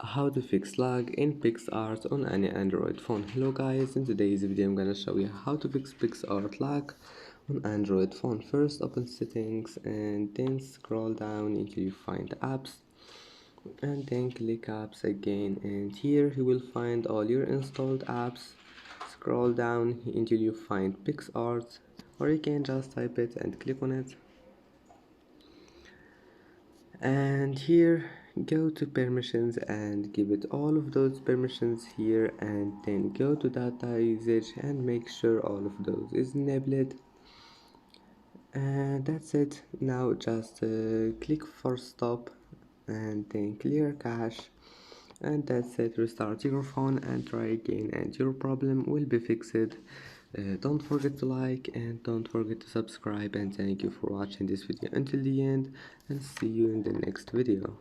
How to fix lag in Picstart on any Android phone. Hello guys, in today's video I'm gonna show you how to fix Picstart lag on Android phone. First open settings and then scroll down until you find apps and then click apps again, and here you will find all your installed apps. Scroll down until you find Picstart, or you can just type it and click on it. And here go to permissions and give it all of those permissions here, and then go to data usage and make sure all of those is enabled. And that's it. Now just click for stop and then clear cache, and that's it. Restart your phone and try again and your problem will be fixed. Don't forget to like and don't forget to subscribe, and thank you for watching this video until the end, and see you in the next video.